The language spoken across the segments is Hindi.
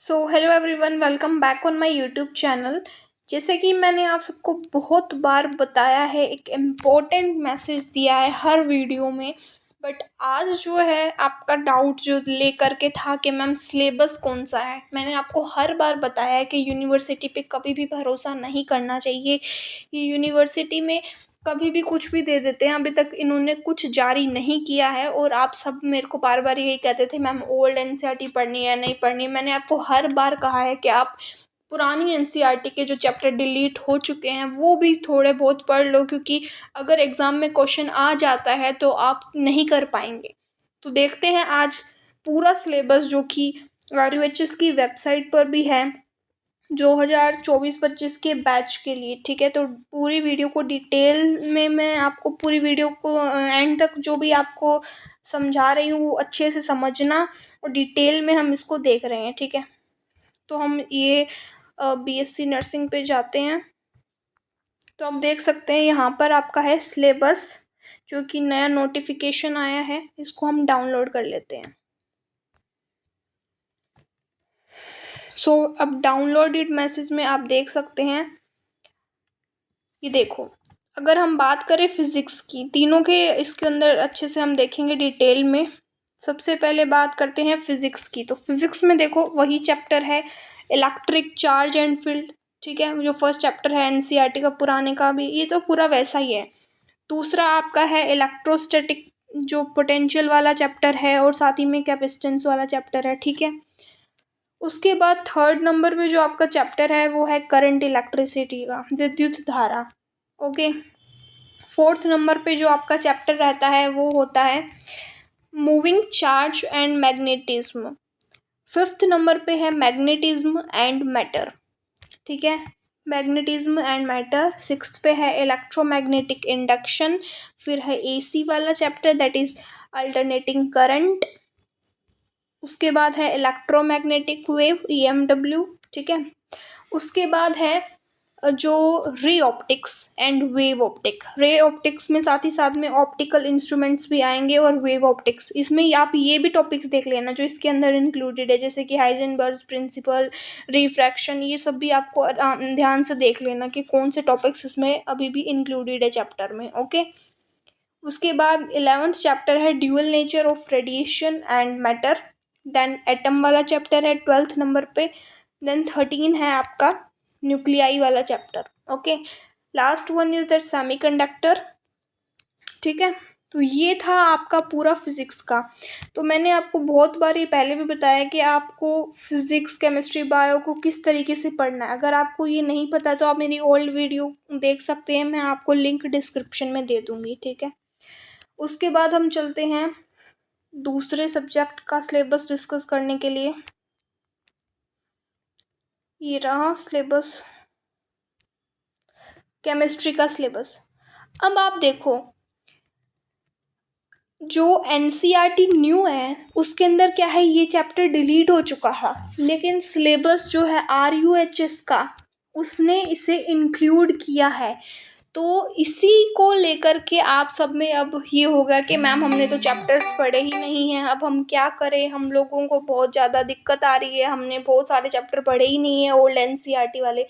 So hello everyone, welcome back on my YouTube channel. जैसे कि मैंने आप सबको बहुत बार बताया है, एक इम्पोर्टेंट मैसेज दिया है हर वीडियो में। बट आज जो है आपका डाउट जो लेकर के था कि मैम सिलेबस कौन सा है, मैंने आपको हर बार बताया है कि यूनिवर्सिटी पे कभी भी भरोसा नहीं करना चाहिए। ये यूनिवर्सिटी में कभी भी कुछ भी दे देते हैं। अभी तक इन्होंने कुछ जारी नहीं किया है और आप सब मेरे को बार बार यही कहते थे मैम ओल्ड एनसीईआरटी पढ़नी है, नहीं पढ़नी। मैंने आपको हर बार कहा है कि आप पुरानी एनसीईआरटी के जो चैप्टर डिलीट हो चुके हैं वो भी थोड़े बहुत पढ़ लो, क्योंकि अगर एग्ज़ाम में क्वेश्चन आ जाता है तो आप नहीं कर पाएंगे। तो देखते हैं आज पूरा सिलेबस जो कि RUHS की वेबसाइट पर भी है 2024-25 के बैच के लिए। ठीक है, तो पूरी वीडियो को डिटेल में मैं आपको पूरी वीडियो को एंड तक जो भी आपको समझा रही हूँ वो अच्छे से समझना, और डिटेल में हम इसको देख रहे हैं। ठीक है, तो हम ये BSc नर्सिंग पे जाते हैं। तो आप देख सकते हैं यहाँ पर आपका है सिलेबस, जो कि नया नोटिफिकेशन आया है। इसको हम डाउनलोड कर लेते हैं। अब डाउनलोडेड मैसेज में आप देख सकते हैं, ये देखो। अगर हम बात करें फिज़िक्स की, तीनों के इसके अंदर अच्छे से हम देखेंगे डिटेल में। सबसे पहले बात करते हैं फिज़िक्स की। तो फिज़िक्स में देखो वही चैप्टर है इलेक्ट्रिक चार्ज एंड फील्ड। ठीक है, जो फर्स्ट चैप्टर है एनसीईआरटी का, पुराने का भी, ये तो पूरा वैसा ही है। दूसरा आपका है इलेक्ट्रोस्टैटिक, जो पोटेंशियल वाला चैप्टर है, और साथ ही में कैपेसिटेंस वाला चैप्टर है। ठीक है, उसके बाद थर्ड नंबर पे जो आपका चैप्टर है वो है करंट इलेक्ट्रिसिटी का, विद्युत धारा। ओके, फोर्थ नंबर पे जो आपका चैप्टर रहता है वो होता है moving charge and magnetism. Fifth number पे है मैग्नेटिज्म एंड मैटर। ठीक है, मैग्नेटिज्म एंड मैटर। सिक्स्थ पे है इलेक्ट्रोमैग्नेटिक इंडक्शन। फिर है AC वाला chapter, that is alternating current. उसके बाद है इलेक्ट्रोमैग्नेटिक वेव, EMW। ठीक है, उसके बाद है जो ray optics and wave optic. Ray optics में साथ ही साथ में ऑप्टिकल इंस्ट्रूमेंट्स भी आएंगे, और वेव ऑप्टिक्स इसमें आप ये भी टॉपिक्स देख लेना जो इसके अंदर इंक्लूडेड है, जैसे कि हाइजेनबर्ग प्रिंसिपल, रिफ्रैक्शन, ये सब भी आपको ध्यान से देख लेना कि कौन से टॉपिक्स इसमें अभी भी इंक्लूडेड है चैप्टर में। ओके, उसके बाद 11th चैप्टर है dual nature of radiation and matter. Then atom वाला चैप्टर है 12th नंबर पे। देन 13 है आपका न्यूक्लियाई वाला chapter. Okay, last one is that semiconductor. ठीक है, तो ये था आपका पूरा फिजिक्स का। तो मैंने आपको बहुत बार ये पहले भी बताया कि आपको फिजिक्स, केमिस्ट्री, बायो को किस तरीके से पढ़ना है। अगर आपको ये नहीं पता तो आप मेरी ओल्ड वीडियो देख सकते हैं, मैं आपको लिंक डिस्क्रिप्शन में दे दूँगी। ठीक है, उसके बाद हम चलते हैं दूसरे सब्जेक्ट का सिलेबस डिस्कस करने के लिए। ये रहा सिलेबस, केमिस्ट्री का सिलेबस। अब आप देखो, जो एनसीईआरटी न्यू है उसके अंदर क्या है, ये चैप्टर डिलीट हो चुका है, लेकिन सिलेबस जो है RUHS का उसने इसे इंक्लूड किया है। तो इसी को लेकर के आप सब में अब ये होगा कि मैम हमने तो चैप्टर्स पढ़े ही नहीं हैं, अब हम क्या करें, हम लोगों को बहुत ज़्यादा दिक्कत आ रही है, हमने बहुत सारे चैप्टर पढ़े ही नहीं है ओल्ड एनसीईआरटी वाले।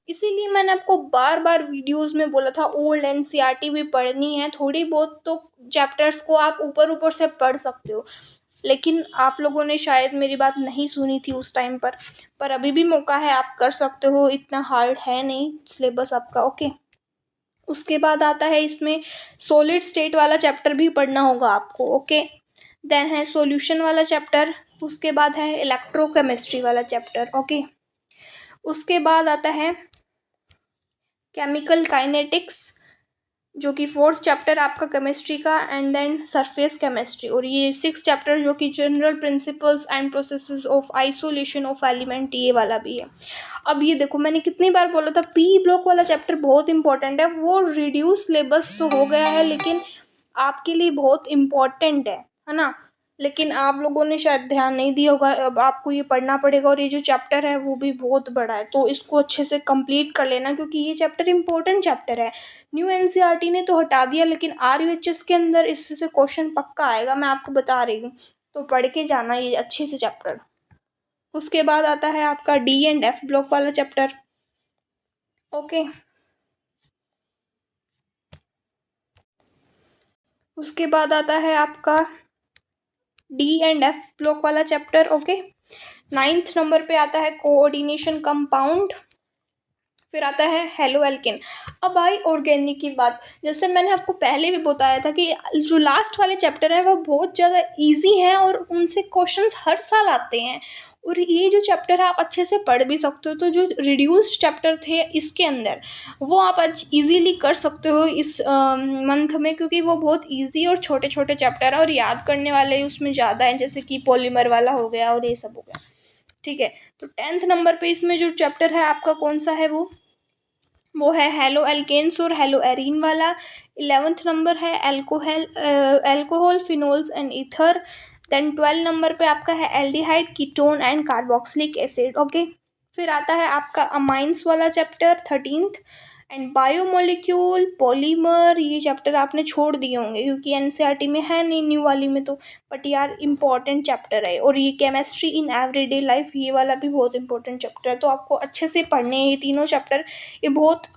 इसीलिए मैंने आपको बार बार वीडियोस में बोला था ओल्ड एनसीईआरटी भी पढ़नी है, थोड़ी बहुत तो चैप्टर्स को आप ऊपर ऊपर से पढ़ सकते हो। लेकिन आप लोगों ने शायद मेरी बात नहीं सुनी थी उस टाइम पर अभी भी मौका है, आप कर सकते हो, इतना हार्ड है नहीं सिलेबस आपका। ओके, उसके बाद आता है इसमें सॉलिड स्टेट वाला चैप्टर भी पढ़ना होगा आपको। ओके, देन है सॉल्यूशन वाला चैप्टर। उसके बाद है इलेक्ट्रोकेमिस्ट्री वाला चैप्टर। ओके, उसके बाद आता है केमिकल काइनेटिक्स, जो कि फोर्थ चैप्टर आपका केमिस्ट्री का, एंड देन सरफेस केमिस्ट्री। और ये सिक्स चैप्टर जो कि general principles and processes of isolation of element, ये वाला भी है। अब ये देखो, मैंने कितनी बार बोला था P ब्लॉक वाला चैप्टर बहुत इंपॉर्टेंट है। वो रिड्यूस सिलेबस तो हो गया है, लेकिन आपके लिए बहुत इम्पॉर्टेंट है ना। लेकिन आप लोगों ने शायद ध्यान नहीं दिया होगा, अब आपको ये पढ़ना पड़ेगा। और ये जो चैप्टर है वो भी बहुत बड़ा है, तो इसको अच्छे से कंप्लीट कर लेना, क्योंकि ये चैप्टर इंपॉर्टेंट चैप्टर है। न्यू एनसीईआरटी ने तो हटा दिया, लेकिन RUHS के अंदर इससे क्वेश्चन पक्का आएगा, मैं आपको बता रही हूँ। तो पढ़ के जाना ये अच्छे से चैप्टर। उसके बाद आता है आपका डी एंड एफ ब्लॉक वाला चैप्टर। ओके, उसके बाद आता है आपका डी एंड एफ ब्लॉक वाला चैप्टर। ओके, 9th नंबर पे आता है कोऑर्डिनेशन कंपाउंड। फिर आता है हेलो एल्केन। अब आई ऑर्गेनिक की बात। जैसे मैंने आपको पहले भी बताया था कि जो लास्ट वाले चैप्टर है वो बहुत ज़्यादा इजी है और उनसे क्वेश्चंस हर साल आते हैं, और ये जो चैप्टर है आप अच्छे से पढ़ भी सकते हो। तो जो रिड्यूस्ड चैप्टर थे इसके अंदर वो आप आज इजीली कर सकते हो इस मंथ में, क्योंकि वो बहुत इजी और छोटे छोटे चैप्टर है और याद करने वाले उसमें ज़्यादा हैं, जैसे कि पॉलीमर वाला हो गया और ये सब हो गया। ठीक है, तो 10th नंबर पे इसमें जो चैप्टर है आपका कौन सा है, वो है हेलो एल्केन्स और हेलो एरीन वाला। 11th नंबर है alcohol phenols and ether. Then 12 number पे आपका है aldehyde ketone and carboxylic acid. Okay, फिर आता है आपका अमाइंस वाला chapter 13th and biomolecule polymer. ये चैप्टर आपने छोड़ दिए होंगे क्योंकि एनसीईआरटी में है नहीं न्यू वाली में, तो बट यार इम्पॉर्टेंट चैप्टर है। और ये केमिस्ट्री इन एवरीडे लाइफ, ये वाला भी बहुत इंपॉर्टेंट चैप्टर है, तो आपको अच्छे से पढ़ने हैं ये तीनों चैप्टर। ये बहुत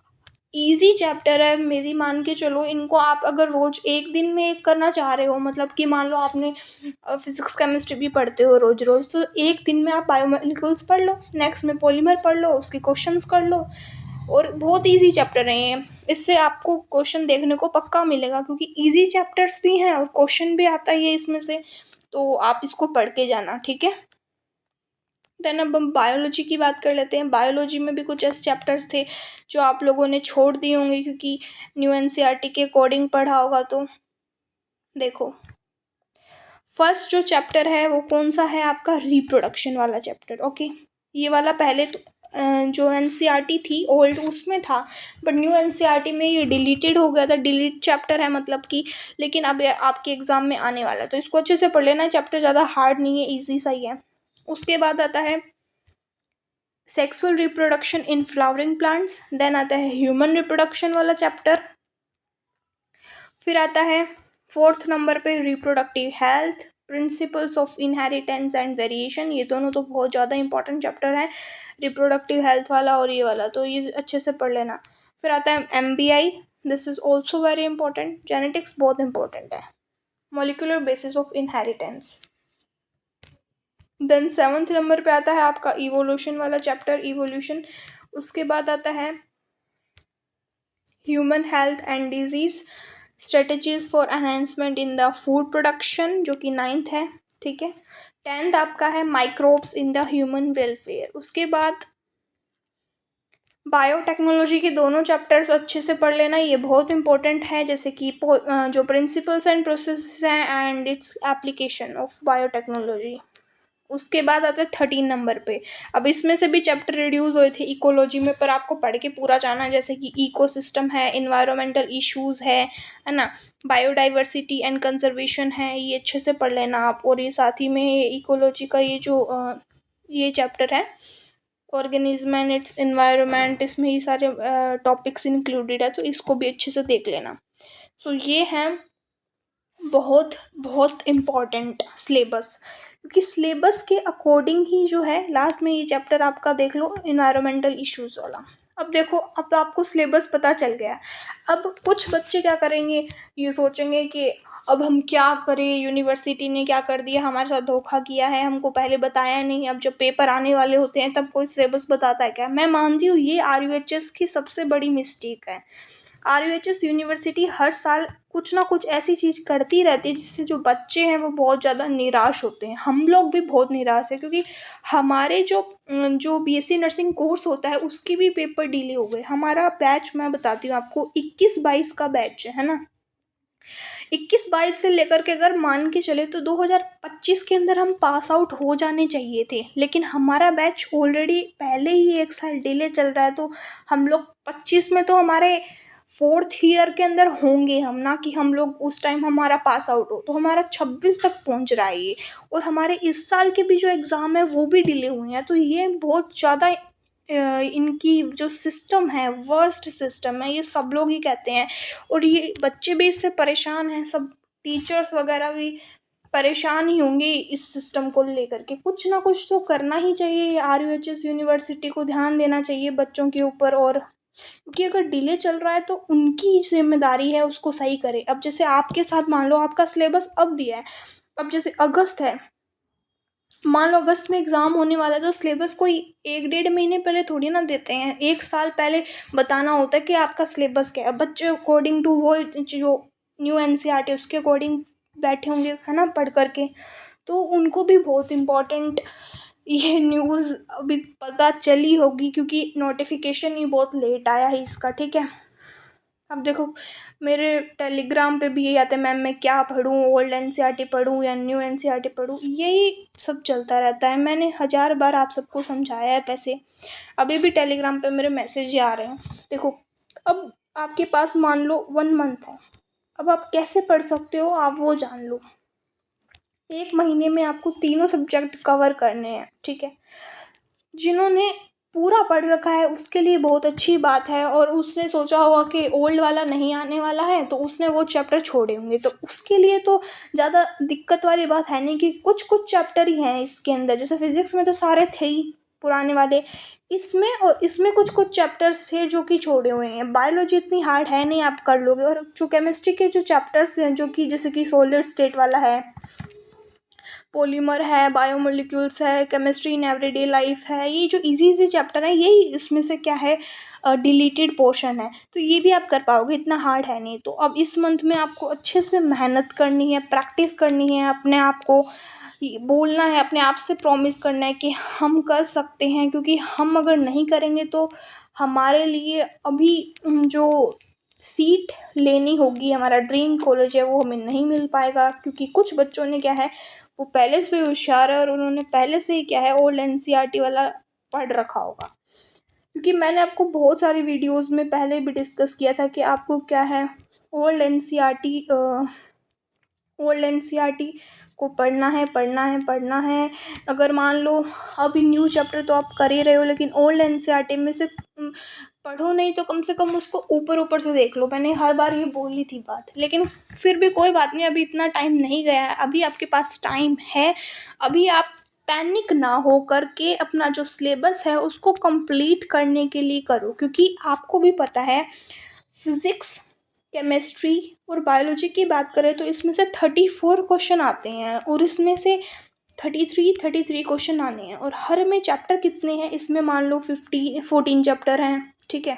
इजी चैप्टर है, मेरी मान के चलो इनको आप अगर रोज एक दिन में एक करना चाह रहे हो, मतलब कि मान लो आपने फिजिक्स केमिस्ट्री भी पढ़ते हो रोज रोज, तो एक दिन में आप बायोमोलिक्यूल्स पढ़ लो, नेक्स्ट में पॉलीमर पढ़ लो, उसके क्वेश्चंस कर लो। और बहुत इजी चैप्टर है ये, इससे आपको क्वेश्चन देखने को पक्का मिलेगा, क्योंकि इजी चैप्टर्स भी हैं और क्वेश्चन भी आता ही है इसमें से, तो आप इसको पढ़ के जाना। ठीक है, देन अब हम बायोलॉजी की बात कर लेते हैं। बायोलॉजी में भी कुछ ऐसे चैप्टर्स थे जो आप लोगों ने छोड़ दिए होंगे क्योंकि न्यू एनसीईआरटी के अकॉर्डिंग पढ़ा होगा। तो देखो, फर्स्ट जो चैप्टर है वो कौन सा है आपका, रिप्रोडक्शन वाला चैप्टर। ओके, ये वाला पहले तो जो एनसीईआरटी थी ओल्ड उसमें था, बट न्यू एनसीईआरटी में ये डिलीटेड हो गया था, डिलीट चैप्टर है मतलब कि, लेकिन अब ये आपके एग्जाम में आने वाला है तो इसको अच्छे से पढ़ लेना। चैप्टर ज़्यादा हार्ड नहीं है, ईजी सा ही है। उसके बाद आता है sexual reproduction in flowering plants. Then आता है ह्यूमन रिप्रोडक्शन वाला चैप्टर। फिर आता है 4th नंबर पे reproductive health, principles of inheritance and variation. ये दोनों तो बहुत ज़्यादा इंपॉर्टेंट चैप्टर हैं, रिप्रोडक्टिव हेल्थ वाला और ये वाला, तो ये अच्छे से पढ़ लेना। फिर आता है MBI, this is also very important. Genetics बहुत इंपॉर्टेंट है, molecular basis of inheritance. Then 7th number पे आता है आपका इवोल्यूशन वाला चैप्टर, इवोल्यूशन। उसके बाद आता है human health and disease, strategies for enhancement in the food production, जो कि 9th है। ठीक है, 10th आपका है microbes in the human welfare. उसके बाद बायोटेक्नोलॉजी के दोनों चैप्टर्स अच्छे से पढ़ लेना, ये बहुत इंपॉर्टेंट है, जैसे कि जो प्रिंसिपल्स एंड प्रोसेस हैं and its application of biotechnology. उसके बाद आता है 13 नंबर पे। अब इसमें से भी चैप्टर रिड्यूस हुए थे इकोलॉजी में, पर आपको पढ़ के पूरा जाना है, जैसे कि इकोसिस्टम है, इन्वायरमेंटल इश्यूज है ना, बायोडाइवर्सिटी एंड कंजर्वेशन है, ये अच्छे से पढ़ लेना आप। और ये साथ ही में इकोलॉजी का ये जो ये चैप्टर है ऑर्गेनिज्म एंड इट्स इन्वायरमेंट, इसमें ये सारे टॉपिक्स इंक्लूडेड है, तो इसको भी अच्छे से देख लेना। सो ये है बहुत बहुत इम्पॉर्टेंट सिलेबस, क्योंकि सिलेबस के अकॉर्डिंग ही जो है लास्ट में ये चैप्टर आपका देख लो इन्वायरमेंटल इश्यूज़ वाला। अब देखो, अब तो आपको सिलेबस पता चल गया है। अब कुछ बच्चे क्या करेंगे, ये सोचेंगे कि अब हम क्या करें, यूनिवर्सिटी ने क्या कर दिया, हमारे साथ धोखा किया है, हमको पहले बताया नहीं, अब जब पेपर आने वाले होते हैं तब कोई सिलेबस बताता है क्या। मैं मानती हूँ ये RUHS की सबसे बड़ी मिस्टेक है। RUHS यूनिवर्सिटी हर साल कुछ ना कुछ ऐसी चीज़ करती रहती है जिससे जो बच्चे हैं वो बहुत ज़्यादा निराश होते हैं। हम लोग भी बहुत निराश हैं, क्योंकि हमारे जो BSc नर्सिंग कोर्स होता है उसकी भी पेपर डिले हो गए। हमारा बैच मैं बताती हूँ आपको, 21-22 का बैच है ना। 21-22 से लेकर के अगर मान के चले तो 2025 के अंदर हम पास आउट हो जाने चाहिए थे, लेकिन हमारा बैच ऑलरेडी पहले ही 1 साल डिले चल रहा है। तो हम लोग 25 में तो हमारे 4th ईयर के अंदर होंगे हम, ना कि हम लोग उस टाइम हमारा पास आउट हो, तो हमारा 26 तक पहुंच रहा है ये। और हमारे इस साल के भी जो एग्ज़ाम है वो भी डिले हुए हैं, तो ये बहुत ज़्यादा इनकी जो सिस्टम है वर्स्ट सिस्टम है, ये सब लोग ही कहते हैं। और ये बच्चे भी इससे परेशान हैं, सब टीचर्स वगैरह भी परेशान ही होंगे इस सिस्टम को लेकर के। कुछ ना कुछ तो करना ही चाहिए, RUHS यूनिवर्सिटी को ध्यान देना चाहिए बच्चों के ऊपर। और क्योंकि अगर डिले चल रहा है तो उनकी जिम्मेदारी है उसको सही करे। अब जैसे आपके साथ मान लो आपका सिलेबस अब दिया है, अब जैसे अगस्त है, मान लो अगस्त में एग्ज़ाम होने वाला है, तो सिलेबस कोई 1-1.5 महीने पहले थोड़ी ना देते हैं, 1 साल पहले बताना होता है कि आपका सिलेबस क्या है। बच्चे अकॉर्डिंग टू वो जो न्यू NCERT उसके अकॉर्डिंग बैठे होंगे, है ना, पढ़ करके। तो उनको भी बहुत इम्पोर्टेंट ये न्यूज़ अभी पता चली होगी, क्योंकि नोटिफिकेशन ही बहुत लेट आया है इसका, ठीक है। अब देखो मेरे टेलीग्राम पे भी यही आता है, मैम मैं क्या पढूं, ओल्ड NCERT पढूं या न्यू NCERT पढूं, यही सब चलता रहता है। मैंने 1000 बार आप सबको समझाया है वैसे, अभी भी टेलीग्राम पे मेरे मैसेज ही आ रहे हैं। देखो अब आपके पास मान लो 1 मंथ है, अब आप कैसे पढ़ सकते हो आप वो जान लो। 1 महीने में आपको तीनों सब्जेक्ट कवर करने हैं, ठीक है। जिन्होंने पूरा पढ़ रखा है उसके लिए बहुत अच्छी बात है, और उसने सोचा होगा कि ओल्ड वाला नहीं आने वाला है तो उसने वो चैप्टर छोड़े होंगे, तो उसके लिए तो ज़्यादा दिक्कत वाली बात है नहीं, कि कुछ कुछ चैप्टर ही हैं इसके अंदर। जैसे फिजिक्स में तो सारे थे ही पुराने वाले, इसमें और इसमें कुछ कुछ चैप्टर्स थे जो कि छोड़े हुए हैं। बायोलॉजी इतनी हार्ड है नहीं, आप कर लोगे। और जो केमिस्ट्री के जो चैप्टर्स हैं, जो कि जैसे कि सॉलिड स्टेट वाला है, पॉलीमर है, बायोमोलिक्यूल्स है, केमिस्ट्री इन एवरीडे लाइफ है, ये जो इजी इजी चैप्टर है यही इसमें से क्या है, डिलीटेड पोर्शन है, तो ये भी आप कर पाओगे, इतना हार्ड है नहीं। तो अब इस मंथ में आपको अच्छे से मेहनत करनी है, प्रैक्टिस करनी है, अपने आप को बोलना है, अपने आप से प्रॉमिस करना है कि हम कर सकते हैं। क्योंकि हम अगर नहीं करेंगे तो हमारे लिए अभी जो सीट लेनी होगी, हमारा ड्रीम कॉलेज है, वो हमें नहीं मिल पाएगा। क्योंकि कुछ बच्चों ने क्या है, वो पहले से होशियार है और उन्होंने पहले से ही क्या है, ओल्ड NCERT वाला पढ़ रखा होगा। क्योंकि मैंने आपको बहुत सारी वीडियोस में पहले भी डिस्कस किया था कि आपको क्या है, ओल्ड NCERT को पढ़ना है, पढ़ना है, पढ़ना है। अगर मान लो अभी न्यू चैप्टर तो आप कर ही रहे हो, लेकिन ओल्ड NCERT में से पढ़ो नहीं तो कम से कम उसको ऊपर ऊपर से देख लो। मैंने हर बार ये बोली थी बात, लेकिन फिर भी कोई बात नहीं, अभी इतना टाइम नहीं गया है, अभी आपके पास टाइम है। अभी आप पैनिक ना हो करके अपना जो सिलेबस है उसको कंप्लीट करने के लिए करो। क्योंकि आपको भी पता है फिज़िक्स, केमिस्ट्री और बायोलॉजी की बात करें तो इसमें से 34 क्वेश्चन आते हैं, और इसमें से 33 क्वेश्चन आने हैं। और हर में चैप्टर कितने हैं, इसमें मान लो 14 चैप्टर हैं, ठीक है।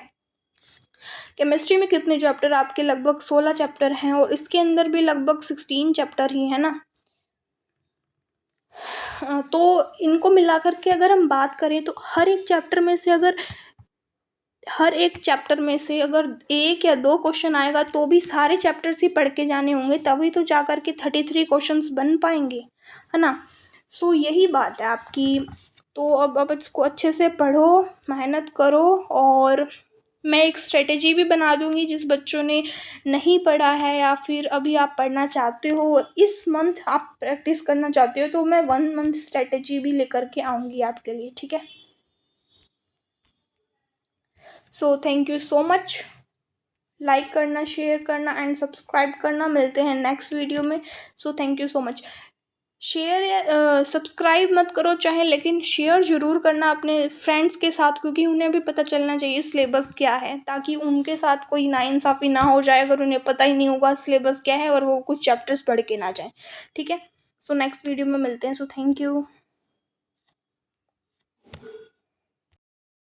केमिस्ट्री में कितने चैप्टर, आपके लगभग 16 चैप्टर हैं, और इसके अंदर भी लगभग 16 चैप्टर ही है ना। तो इनको मिला करके अगर हम बात करें तो हर एक चैप्टर में से अगर 1 या 2 क्वेश्चन आएगा तो भी सारे चैप्टर्स ही पढ़ के जाने होंगे, तभी तो जा कर के 33 क्वेश्चंस बन पाएंगे, है ना। सो यही बात है आपकी। तो अब इसको अच्छे से पढ़ो, मेहनत करो, और मैं एक स्ट्रेटेजी भी बना दूंगी जिस बच्चों ने नहीं पढ़ा है या फिर अभी आप पढ़ना चाहते हो, इस मंथ आप प्रैक्टिस करना चाहते हो, तो मैं 1 मंथ स्ट्रेटेजी भी लेकर के आऊँगी आपके लिए, ठीक है। So thank you so much. Like करना, शेयर करना एंड सब्सक्राइब करना। मिलते हैं नेक्स्ट वीडियो में। So thank you so much. Share या सब्सक्राइब मत करो चाहे, लेकिन शेयर ज़रूर करना अपने फ्रेंड्स के साथ, क्योंकि उन्हें भी पता चलना चाहिए सिलेबस क्या है, ताकि उनके साथ कोई नाइंसाफ़ी ना हो जाए अगर उन्हें पता ही नहीं होगा सिलेबस क्या है और वो कुछ चैप्टर्स पढ़ के ना जाए, ठीक है। सो नेक्स्ट वीडियो में मिलते हैं। So thank you.